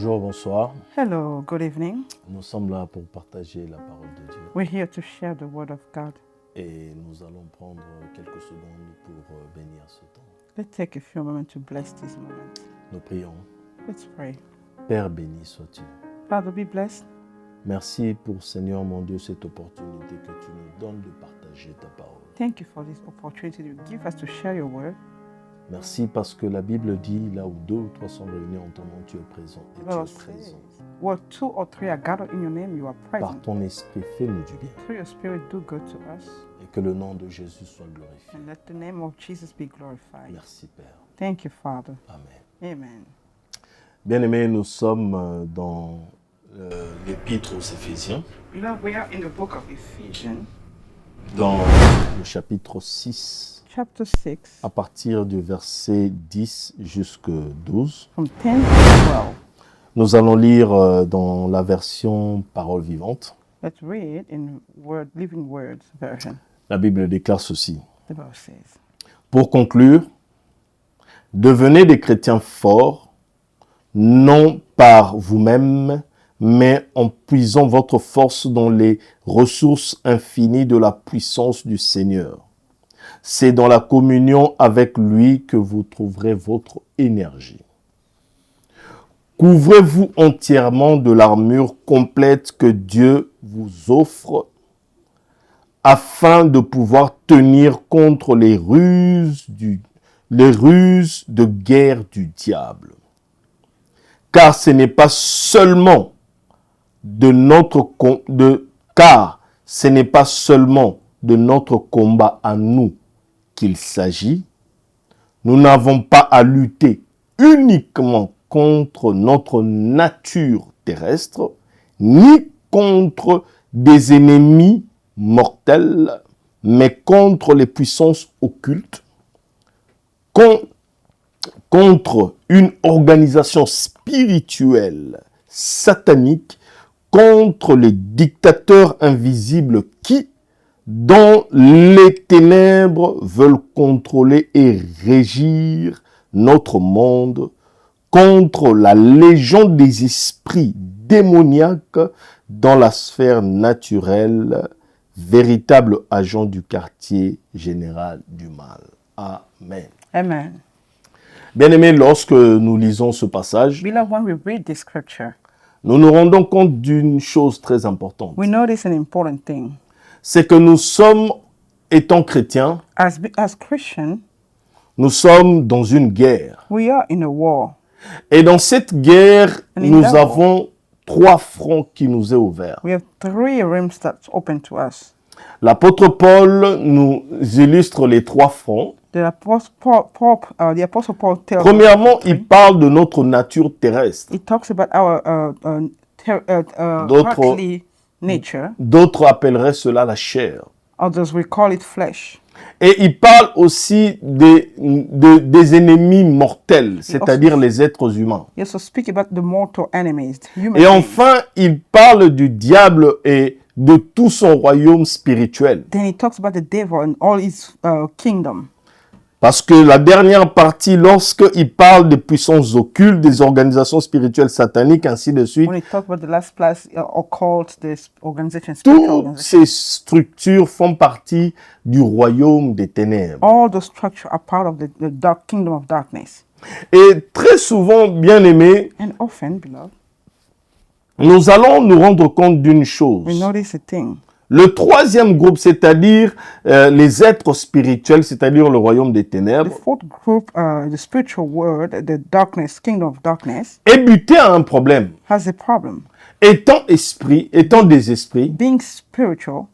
Bonjour, bonsoir. Hello, good evening. Nous sommes là pour partager la parole de Dieu We're here to share the word of God. et nous allons prendre quelques secondes pour bénir ce temps. Let's take a few moments to bless this moment. Nous prions. Let's pray. Père béni sois-tu. Father, be blessed. Merci pour, Seigneur mon Dieu, cette opportunité que tu nous donnes de partager ta parole. Thank you for this opportunity you give us to share your word. Merci parce que la Bible dit, là où 2 ou 3 sont réunis en ton nom, tu es présent. Et tu Lord es présent. says, where 2 or 3 are gathered in your name, you are Par present. ton esprit, fais-nous du bien. Through your spirit, do good to us. Et que le nom de Jésus soit glorifié. And let the name of Jesus be glorified. Merci Père. Thank you, Father. Amen. Amen. Bien-aimés, nous sommes dans l'épître aux Éphésiens, Beloved, we are in the book of Ephesians, dans le chapitre 6, chapter 6, à partir du verset 10 jusqu'à 12. from 10 to 12. Nous allons lire dans la version Parole vivante. Let's read in Living Words version. La Bible déclare ceci. The Bible says, Pour conclure, devenez des chrétiens forts, non par vous-même, mais en puisant votre force dans les ressources infinies de la puissance du Seigneur. C'est dans la communion avec lui que vous trouverez votre énergie. Couvrez-vous entièrement de l'armure complète que Dieu vous offre afin de pouvoir tenir contre les ruses de guerre du diable. Car ce n'est pas seulement de notre combat à nous qu'il s'agit. Nous n'avons pas à lutter uniquement contre notre nature terrestre, ni contre des ennemis mortels, mais contre les puissances occultes, contre une organisation spirituelle satanique, contre les dictateurs invisibles qui, dans les ténèbres, veulent contrôler et régir notre monde, contre la légion des esprits démoniaques dans la sphère naturelle, véritable agent du quartier général du mal. Amen. Amen. Bien-aimés, lorsque nous lisons ce passage, Beloved, when we read this scripture, nous nous rendons compte d'une chose très importante. we notice an important thing. C'est que nous sommes, étant chrétiens, As Christians, nous sommes dans une guerre. we are in a war. Et dans cette guerre, And in nous that war, avons 3 fronts qui nous est ouvert. We have 3 realms that's open to us. L'apôtre Paul nous illustre les 3 fronts. The Apostle Paul tells Premièrement, us il parle de notre nature terrestre. he talks about our D'autres- earthly nature. D'autres appelleraient cela la chair. Others we call it flesh. Et il parle aussi des ennemis mortels, c'est-à-dire les êtres humains. He also speaks about the mortal enemies, the human Et beings. enfin, il parle du diable et de tout son royaume spirituel. Then he talks about the devil and all his kingdom. Parce que la dernière partie, lorsqu'il parle des puissances occultes, des organisations spirituelles sataniques, ainsi de suite, When he talks about the last place, occult, this organization, spiritual toutes organization, ces structures font partie du royaume des ténèbres. all the structure are part of the dark kingdom of darkness. Et très souvent, bien aimés, And often, beloved, nous allons nous rendre compte d'une we chose. notice a thing. Le troisième groupe, c'est-à-dire les êtres spirituels, c'est-à-dire le royaume des The ténèbres, fourth group, the spiritual world, the darkness, kingdom of darkness, est buté à un problème. has a problem. Étant des esprits, Being spiritual,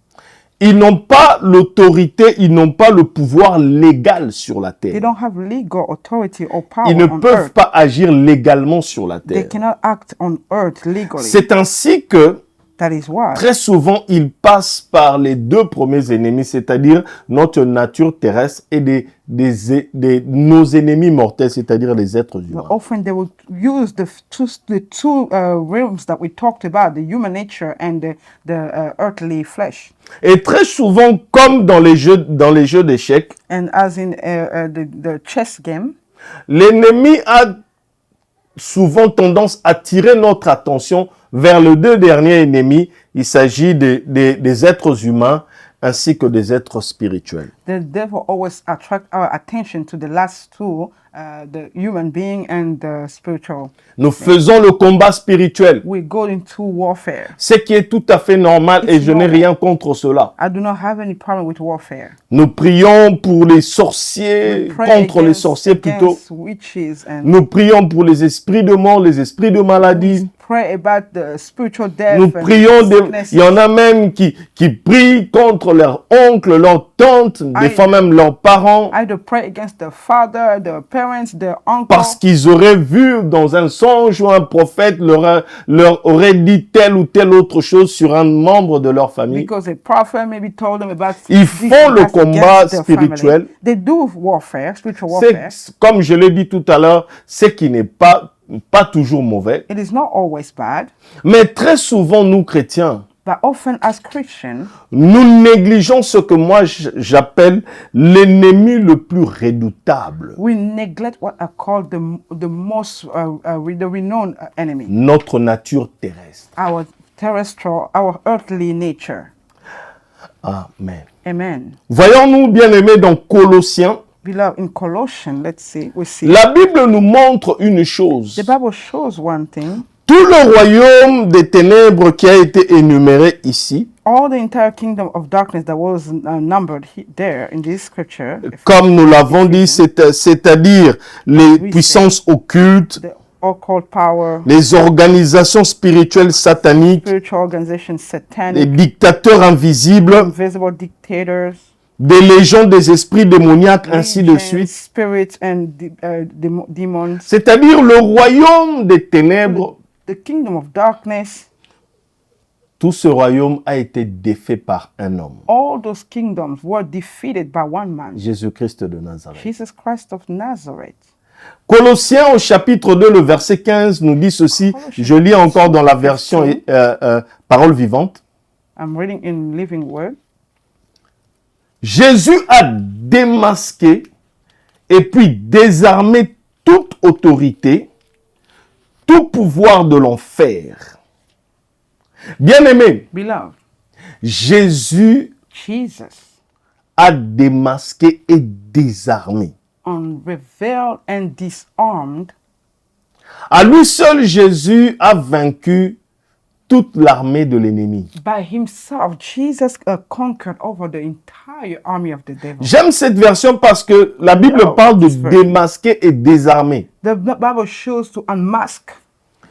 ils n'ont pas l'autorité, ils n'ont pas le pouvoir légal sur la they terre. don't have legal authority or power Ils ne on peuvent earth. pas agir légalement sur la They terre. cannot act on earth legally. C'est ainsi que That is why très souvent, ils passent par les 2 premiers ennemis, c'est-à-dire notre nature terrestre et nos ennemis mortels, c'est-à-dire les êtres humains. often they will use the two realms that we talked about, the human nature and the earthly flesh. Et très souvent, comme dans les jeux d'échecs, And as in the chess game, l'ennemi a souvent tendance à tirer notre attention vers les deux derniers ennemis. Il s'agit des êtres humains ainsi que des êtres spirituels. The devil always attracts our attention to the last two, the human being and the spiritual. Nous faisons le combat spirituel, We go into warfare. ce qui est tout à fait normal et je n'ai normal. rien contre cela. I do not have any problem with warfare. Nous prions pour les sorciers, Pray contre les sorciers plutôt. against witches and Nous prions pour les esprits de mort, les esprits de maladie. pray about the spiritual death. Nous and prions, sicknesses. il y en a même qui prient contre leur oncle, leur tante, des fois même leurs parents, I do pray against the father, the parents, the uncle. parce qu'ils auraient vu dans un songe ou un prophète leur aurait dit telle ou telle autre chose sur un membre de leur famille. Because a prophet maybe told them about Ils this font le and that combat against their spirituel. family. They do warfare, spiritual warfare. C'est, comme je l'ai dit tout à l'heure, ce qui n'est pas toujours mauvais. It is not always bad, Mais très souvent, nous chrétiens, but often as Christians, nous négligeons ce que moi j'appelle l'ennemi le plus redoutable, we neglect what are called the most the renowned enemy, notre nature terrestre. our terrestrial, our earthly nature. Amen. Amen. Voyons-nous, bien-aimés, dans Colossiens, Beloved, in Colossians, we see la Bible nous montre une chose. the Bible shows one thing. Tout le royaume des ténèbres qui a été énuméré ici, All the entire kingdom of darkness that was numbered there in this scripture, comme nous l'avons dit, c'est-à-dire les puissances occultes, the occult power, les organisations spirituelles sataniques, spiritual organizations, les satanic, dictateurs invisibles, invisible dictators, des légions des esprits démoniaques, ainsi de legions, suite. spirits and demons. C'est-à-dire le royaume des ténèbres, The kingdom of darkness, tout ce royaume a été défait par un homme, all those kingdoms were defeated by one man, Jésus-Christ de Nazareth. Jesus Christ of Nazareth. Colossiens au chapitre 2, le verset 15 nous dit ceci, je lis encore dans la version parole vivante. I'm reading in Living Word. Jésus a démasqué et puis désarmé toute autorité, tout pouvoir de l'enfer. Bien-aimé, Beloved, Jésus Jesus a démasqué et désarmé. unveiled and disarmed. À lui seul, Jésus a vaincu toute l'armée de l'ennemi. By himself, Jesus conquered over the entire army of the devil. J'aime cette version parce que la Bible parle de démasquer et désarmer. The Bible shows to unmask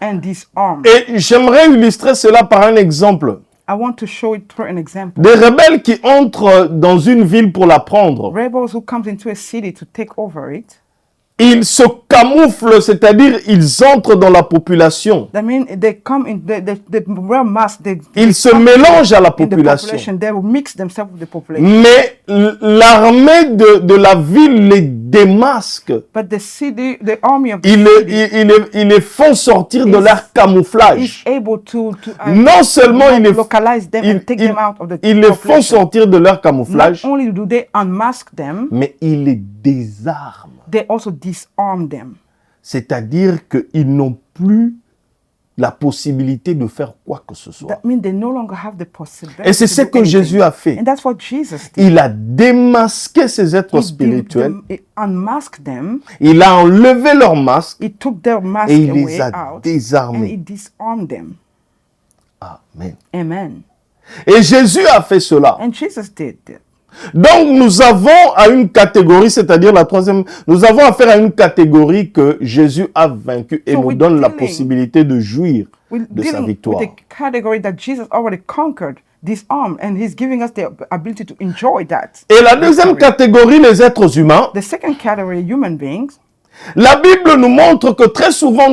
and disarm. Et j'aimerais illustrer cela par un exemple. I want to show it through an example. Des rebelles qui entrent dans une ville pour la prendre, Rebels who comes into a city to take over it, ils se camouflent, c'est-à-dire ils entrent dans la population. that means they come in, they wear masks, Ils se mélangent à la in the population. population, they will mix themselves with the population. Mais l'armée de la ville les démasque. But the city, the army of the Ils les font sortir de leur is camouflage. able to Non seulement localize them and take them out of the ils les font population. sortir de leur Not camouflage, only do they unmask them, mais ils les désarment. they also disarm them. C'est-à-dire qu'ils n'ont plus la possibilité de faire quoi que ce soit. That means they no longer have the possibility. Et c'est ce to do que anything. Jésus a fait. And that's what Jesus did. Il a démasqué ces êtres spirituels. He unmasked them. Il a enlevé leur masque He took their mask et il away les a out and he désarmés. disarmed them. Amen. Amen. Et Jésus a fait cela. And Jesus did that. Donc nous avons à une catégorie, c'est-à-dire la troisième, nous avons affaire à une catégorie que Jésus a vaincue et So nous we're donne la dealing- possibilité de jouir We're de sa dealing victoire. with a category that Jesus already conquered, disarmed, and he's giving us the ability to enjoy that. Et la deuxième victory. catégorie, les êtres humains, The second category, human beings, la Bible nous montre que très souvent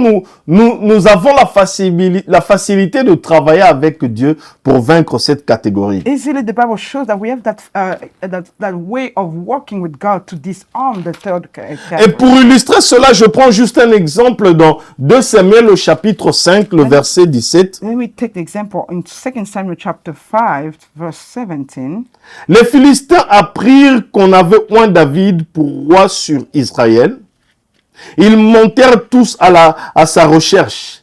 nous avons la facilité de travailler avec Dieu pour vaincre cette catégorie. easily the Bible shows that we have that way of working with God to disarm the third Et category. pour illustrer cela, je prends juste un exemple dans 2 Samuel au chapitre 5, le verset 17. Let me take the example in 2 Samuel chapter 5, verse 17. Les Philistins apprirent qu'on avait oint David pour roi sur Israël. Ils montèrent tous à sa recherche.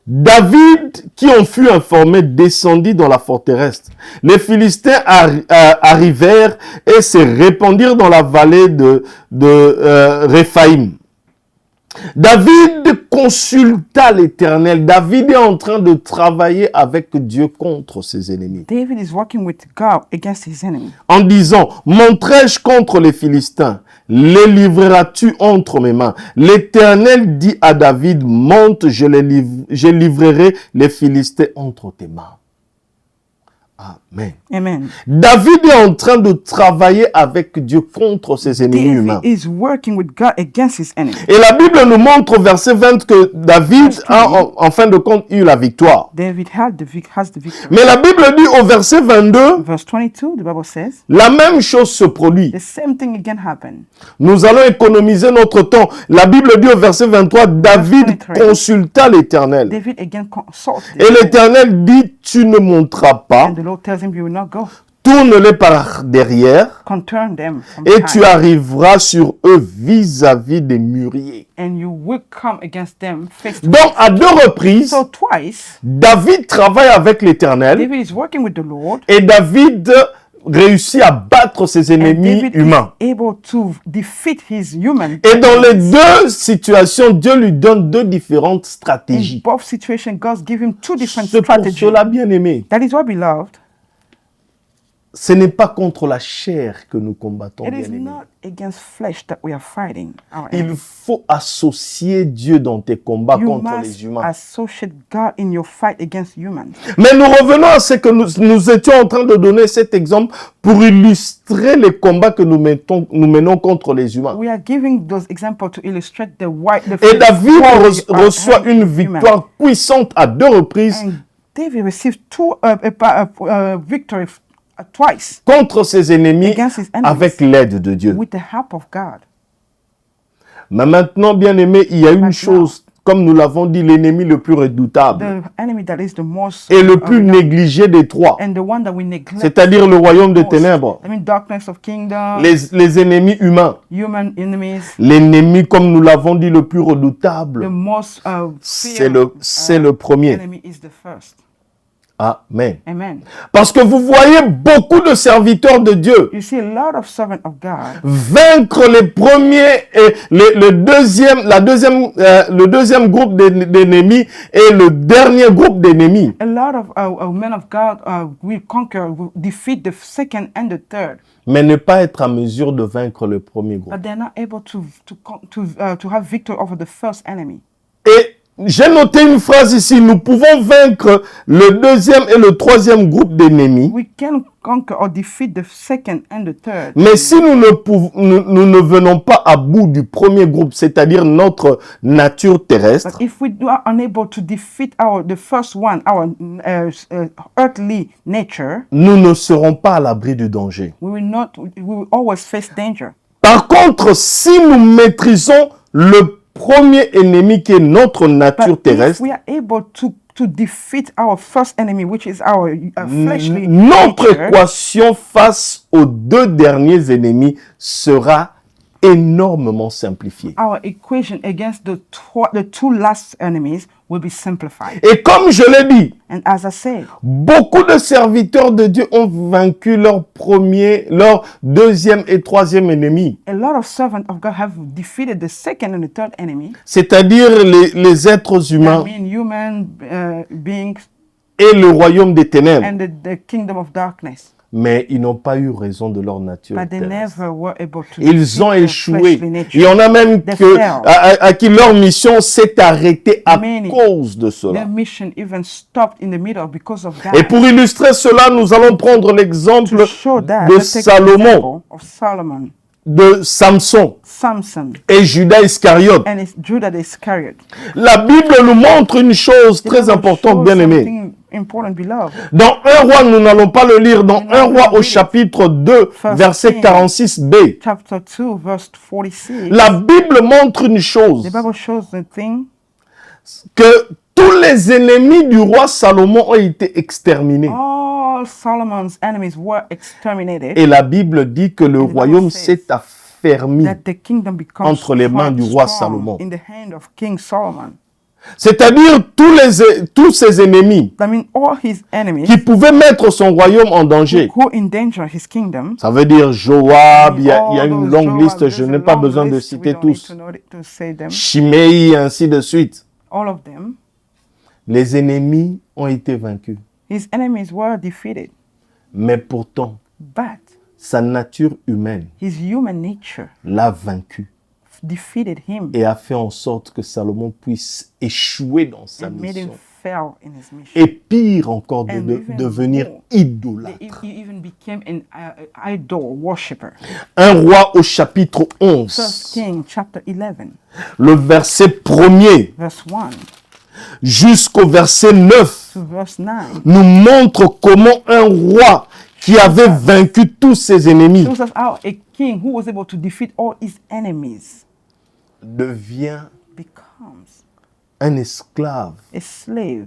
David, qui en fut informé, descendit dans la forteresse. Les Philistins arrivèrent et se répandirent dans la vallée de Réphaïm. David consulta l'Éternel. David est en train de travailler avec Dieu contre ses ennemis. David is working with God against his enemy. En disant, monterai-je contre les Philistins? Les livreras-tu entre mes mains? L'Éternel dit à David, monte, je livrerai les Philistins entre tes mains. Amen. Amen. David est en train de travailler avec Dieu contre ses ennemis humains. David is working with God against his enemy. Et la Bible nous montre au verset 20 que David a en fin de compte eu la victoire. David has the victory. Mais la Bible dit au verset 22, Verse 22, the Bible says, la même chose se produit. the same thing again happened. Nous allons économiser notre temps. La Bible dit au verset 23, David consulta l'Éternel. David again consulted. Et l'Éternel dit, tu ne monteras pas, And the Lord tells him, you will not go. tourne-les par derrière, Conturn them from et behind, tu arriveras sur eux vis-à-vis des mûriers. and you will come against them face to Donc, à deux reprises, So twice, David travaille avec l'Éternel David is working with the Lord, et David réussit à battre ses and ennemis David humains. is able to defeat his human. Et dans les deux situations, Dieu lui donne deux différentes In stratégies. both situations, God give him two different C'est pour strategies. cela, bien aimé, That is why, beloved, ce n'est pas contre la chair que nous combattons, it bien is aimé. not against flesh that we are fighting. Our Il enemy. faut associer Dieu dans tes combats You contre les must humains. associate God in your fight against humans. Mais nous revenons à ce que nous étions en train de donner cet exemple pour illustrer les combats que nous menons contre les humains. We are giving those examples to illustrate the Et David war we are reçoit having une with humans. victoire puissante à deux reprises And David received victory twice contre ses ennemis against his enemies avec l'aide de Dieu. with the help of God. Mais maintenant, bien aimé, il y a une chose, comme nous l'avons dit, l'ennemi le plus redoutable The enemy that is the most et le plus renowned négligé des trois, and the one that we neglect, c'est-à-dire le royaume des most. ténèbres, I mean, darkness of kingdom, les ennemis humains. human enemies, L'ennemi, comme nous l'avons dit, le plus the redoutable, most c'est le premier. enemy is the first. Amen. Amen. Parce que vous voyez beaucoup de serviteurs de Dieu You see a lot of servants of God vaincre les premiers et le deuxième groupe d'ennemis et le dernier groupe d'ennemis. A lot of men of God will conquer, will defeat the second and the third, Mais ne pas être en mesure de vaincre le premier groupe. but they're not able to have victory over the first enemy. Et j'ai noté une phrase ici, nous pouvons vaincre le deuxième et le troisième groupe d'ennemis, We can conquer or defeat the second and the third. mais si nous ne venons pas à bout du premier groupe, c'est-à-dire notre nature terrestre, But if we are unable to defeat the first one, our earthly nature, nous ne serons pas à l'abri du danger. we will always face danger. Par contre, si nous maîtrisons le premier ennemi qui est notre nature But if terrestre, we are able to defeat our first enemy, which is our fleshly notre nature, équation face aux deux derniers ennemis sera énormément simplifiée. our equation against the two last enemies will be simplified. Et comme je l'ai dit, And as I said, beaucoup de serviteurs de Dieu ont vaincu leur deuxième et troisième ennemi, a lot of servants of God have defeated the second and the third enemy. c'est-à-dire les êtres I humains mean, human beings et le royaume des ténèbres. and the kingdom of darkness. Mais ils n'ont pas eu raison de leur nature But they terrestre. never were able to Ils ont defeat their échoué. fleshly nature. Il y en a même They que, failed. à qui leur mission s'est arrêtée à Many. cause de cela. Their mission even stopped in the middle because of that. Et pour illustrer cela, nous allons prendre l'exemple To show that, de let's take the Salomon, example of Solomon, de Samson Samson, et Judas Iscariote. and Judas Iscariot. La Bible nous montre une chose The très Bible importante, shows bien aimé. something important, beloved. Dans 1 roi, nous n'allons pas le lire, dans We're 1 not roi gonna au read it. chapitre 2, First verset King. 46b. Chapter 2, verse 46. La Bible montre une chose, The Bible shows the thing que tous les ennemis du roi Salomon ont été exterminés. all Solomon's enemies were exterminated. Et la Bible dit que le Bible royaume says- s'est affermi that the kingdom becomes entre les mains du roi Salomon. in the hand of King Solomon. C'est-à-dire tous ses ennemis I mean, all his enemies qui pouvaient mettre son royaume en danger. who endanger his kingdom. Ça veut dire Joab, il y a All une those longue Joab, liste, there's je a n'ai pas long besoin de list, we citer don't need tous. to say them. Chiméi, ainsi de suite. All of them. Les ennemis ont été vaincus. His enemies were defeated, Mais pourtant, but sa nature humaine his human nature l'a vaincu defeated him et a fait en sorte que Salomon puisse échouer dans sa and made him mission. fail in his mission. Et pire encore, de And even devenir more, idolâtre. He even became an idol worshipper. 1 Roi au chapitre 11, First King chapter 11, le verset 1er verse 1 jusqu'au verset 9 to verse 9 nous montre comment un roi qui avait vaincu tous ses ennemis shows us how a king who was able to defeat all his enemies devient becomes un esclave a slave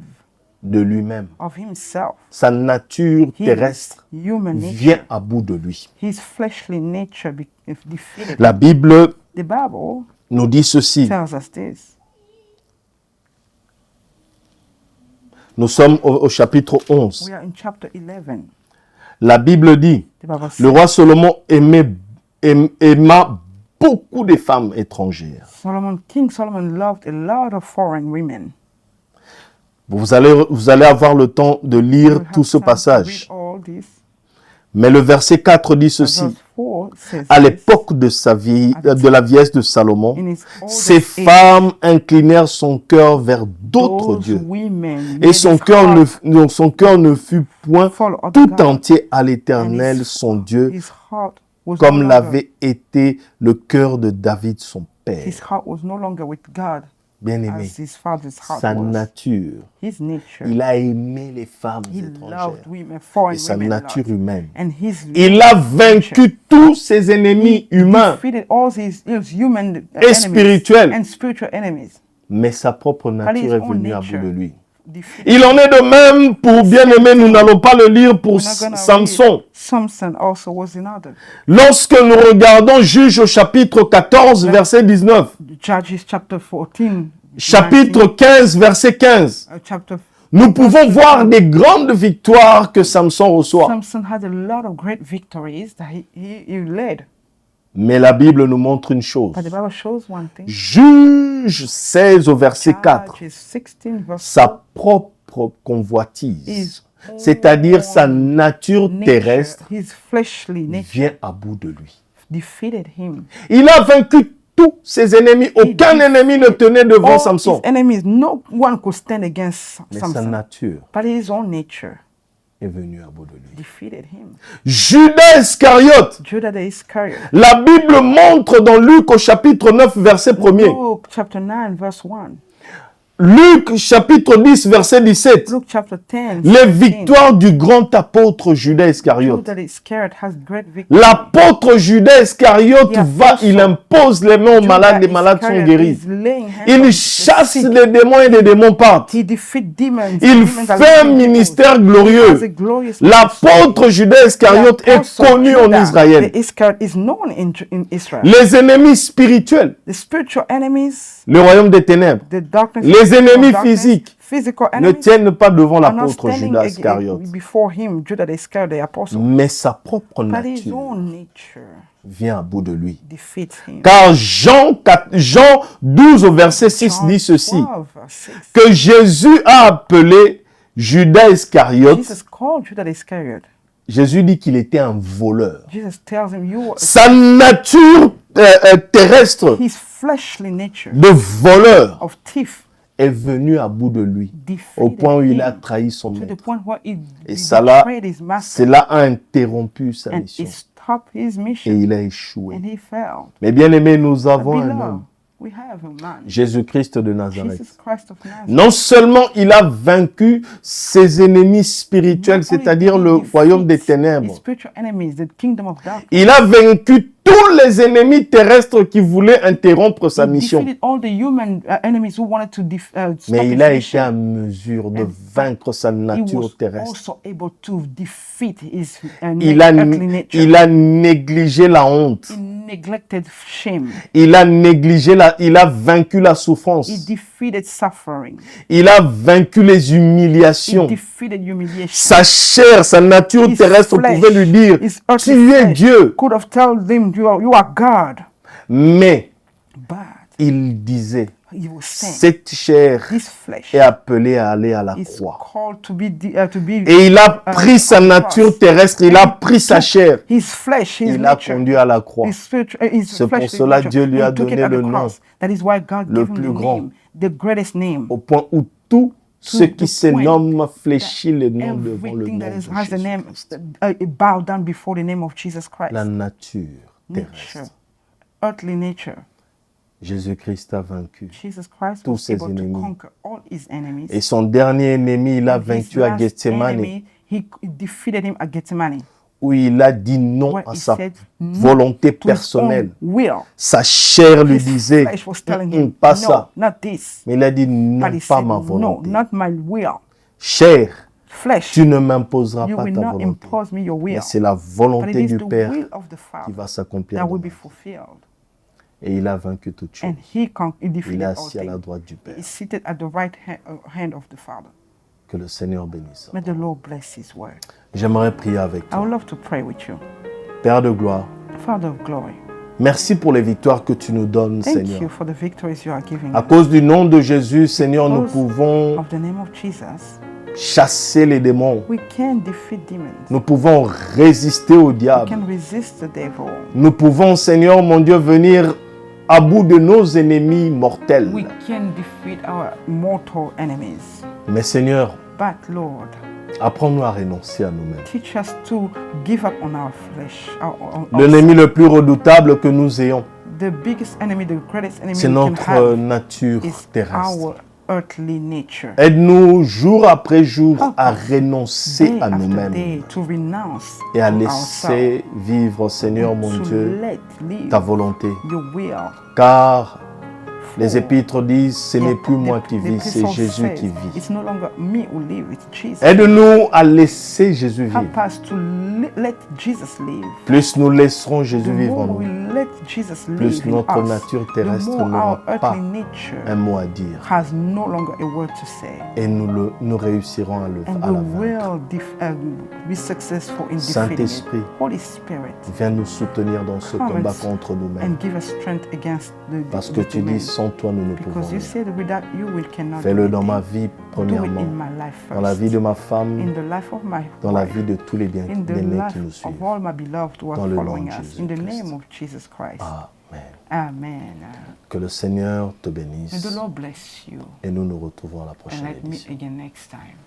de lui-même. of himself. Sa nature His terrestre human nature, vient à bout de lui. his fleshly nature is defeated. La Bible The Bible nous dit ceci. tells us this. Nous sommes au chapitre 11. We are in chapter 11. La Bible dit, The Bible le says roi Salomon aima beaucoup de femmes étrangères. King Solomon loved a lot of foreign women. Vous allez avoir le temps de lire We'll have tout ce time to passage. read all this. Mais le verset 4 dit ceci. Verse 4 says À this. l'époque de sa vie, de la vieillesse de Salomon, In his ces oldest age, femmes inclinèrent son cœur vers d'autres those dieux. women Et made son his cœur heart ne fut point follow other tout gods, entier à and l'Éternel, son Dieu, his heart was comme no longer- l'avait été le cœur de David, son père. his heart was no longer with God Bien-aimé, as his father's heart sa was. nature, His nature, il a aimé les femmes he étrangères loved women, foreign et sa women a nature lot. humaine. And his Il a vaincu tous ses ennemis humains, defeated all his human Et enemies spirituels. and spiritual enemies. mais sa propre his nature est own venue à bout nature de lui. Defeated. Il en est de même pour bien-aimé, nous n'allons pas le lire pour We're not gonna Samson. read. Samson also was another. Lorsque nous regardons Juges au chapitre 14, verset 19, Judges chapter 14. chapitre 15, verset 15, Chapter nous pouvons voir des grandes victoires que Samson reçoit. Samson had a lot of great victories that he led. Mais la Bible nous montre une chose. But the Bible shows one thing. Juge 16 au verset 4, Judges 16 verse sa propre convoitise, His c'est-à-dire sa nature nature, terrestre, his fleshly nature vient à bout de lui. defeated him. Il a vaincu tous ses ennemis. Aucun ennemi ne tenait devant All Samson. his enemies, no one could stand against Mais sa Samson. nature But his own nature est venue à bout de lui. defeated him. Judas Iscariote. Judah the Iscariot. La Bible montre dans Luc au chapitre 9, verset 1er. Luke chapter 9 verse 1. Luc chapitre 10, verset 17. Luke chapter 10. Les 16. victoires du grand apôtre Judas Iscariote. Judah the Iscariot has great victory. L'apôtre Judas Iscariote va, il impose les mains aux malades, les malades sont Iscariot guéris. is laying hands on Il the chasse sick. les démons et les démons partent. He defeats demons. Il Demons are fait un leaving ministère people. He has a glorieux. glorious L'apôtre Judas Iscariote est Apostle connu en Judah, Israël. the Iscariot is known in Israel. Les ennemis spirituels, The spiritual enemies, le royaume des ténèbres, the darkness, Les of ennemis darkness, physiques physical ne enemies tiennent pas devant are not l'apôtre standing Judas Iscariote. before him, Judah the Iscariot, the apostle. Mais sa propre But his nature own nature vient à bout de lui. defeats him. Car Jean 12 au verset 6 dit ceci, 12 verse 6. que Jésus a appelé Judas Iscariote. Jesus called Judah the Iscariot. Jésus dit qu'il était un voleur. Jesus tells him, you Sa nature terrestre his fleshly nature de voleur of thief est venue à bout de lui, au defeated point où il a him trahi son to the maître. point where he Et cela, betrayed his master cela a interrompu sa and mission. he stopped his Et mission il a échoué. and he failed. Mais bien aimé, nous But avons un beloved, homme, we have a man, Jésus-Christ de Nazareth. Jesus Christ of Nazareth. Non seulement il a vaincu ses ennemis spirituels, Not only c'est-à-dire did he le defeat royaume des his ténèbres, spiritual enemies, the kingdom of darkness. il a vaincu tous les ennemis terrestres qui voulaient interrompre sa He mission. defeated all the human enemies who wanted to stop Mais his il a été mission. en mesure de vaincre sa He nature was terrestre. also able to defeat his Il a, earthly nature. il a négligé la honte. He neglected shame. Il a négligé il a vaincu la souffrance. He defeated suffering. Il a vaincu les He humiliations. defeated humiliation. Sa chair, sa nature His terrestre flesh, pouvait lui dire, his earthly tu es flesh Dieu. could have told them, you are God. Mais But il disait, he was saying, cette chair this flesh est appelée à aller à la is croix. called to be Et il a pris sa nature terrestre, il a pris sa chair, his flesh, his il l'a nature, conduit à la croix. his C'est pour cela Dieu lui a donné le nom That is why God le gave him plus the grand. name, the greatest name. Au point où tout ce qui the se point nomme fléchit le nom devant le Everything nom that de is, has the name, Jésus-Christ. bow down before the name of Jesus Christ. La nature Nature, terrestre. earthly nature. Jésus-Christ a vaincu. Jesus Christ Tous was ses able to ennemis. conquer all his enemies. Et son dernier ennemi, il l'a And his vaincu à last Gethsemane, enemy, he defeated him at Gethsemane, où il a dit non where à he sa said no volonté to his personnelle. own will. Sa chair lui His disait, flesh was telling him, pas no, ça. not this. Mais il a dit non, But he pas said, ma no, volonté. not my will. Chair, Flesh, tu ne m'imposeras you pas will ta not volonté. impose me your will. Mais c'est la But it volonté is du the Père will of the qui Father va s'accomplir. that dans will ma be vie. fulfilled. Et il a vaincu toute chose. And he Il defeated est all assis à la things. droite du Père. He is seated at the right hand of the Father. Que le Seigneur bénisse. May the Lord bless his word. J'aimerais prier avec I toi. would love to pray with you. Père de gloire, Father of glory, merci pour les victoires que tu nous donnes, thank Seigneur. you for the victories you are giving À us. cause du nom de Jésus, Seigneur, nous Because pouvons of the name of Jesus, chasser les démons. we can defeat demons. Nous pouvons résister au We diable. can resist the devil. Nous pouvons, Seigneur, mon Dieu, venir à bout de nos ennemis mortels. We can defeat our mortal enemies. Mais Seigneur, But Lord, apprends-nous à renoncer à nous-mêmes. teach us to give up on our flesh. L'ennemi le plus redoutable que nous ayons, The biggest enemy, the greatest enemy c'est we can notre have nature is terrestre. our earthly nature. Aide-nous jour après jour Help à us renoncer Day à after nous-mêmes day to renounce et à to laisser vivre, Seigneur mon ourselves, Dieu, to let live ta volonté. your will. Car les For épîtres disent, ce n'est plus the- moi qui the vis, c'est epistle Jésus says, qui vit. It's no longer me who live, it's Jesus. Aide-nous à laisser Jésus vivre. Help us to let Jesus live. Plus nous laisserons The Jésus vivre en more we nous, let Jesus plus live in notre us, nature the terrestre more n'aura our pas earthly nature un mot à dire. has no longer a word to say. Et nous réussirons à And la we vaincre. will be successful in defeating it. Saint-Esprit, Holy Spirit, viens nous soutenir dans ce Come combat and- contre nous-mêmes. and give us strength against Parce the que tu demons. dis, sans toi, nous ne pouvons Because you rien. said without you we cannot Fais-le do dans ma anything. vie, Do it premièrement, in my life dans la first. vie de ma In femme, the life of my dans la wife. vie de tous les biens In the bien-aimés life qui nous of suivent. all my beloved who are Dans le nom following de us. In the Jésus-Christ. name of Jesus Christ. Amen. Amen. Que le Seigneur te May bénisse the Lord bless you et nous nous retrouvons à la and prochaine let me édition. again next time.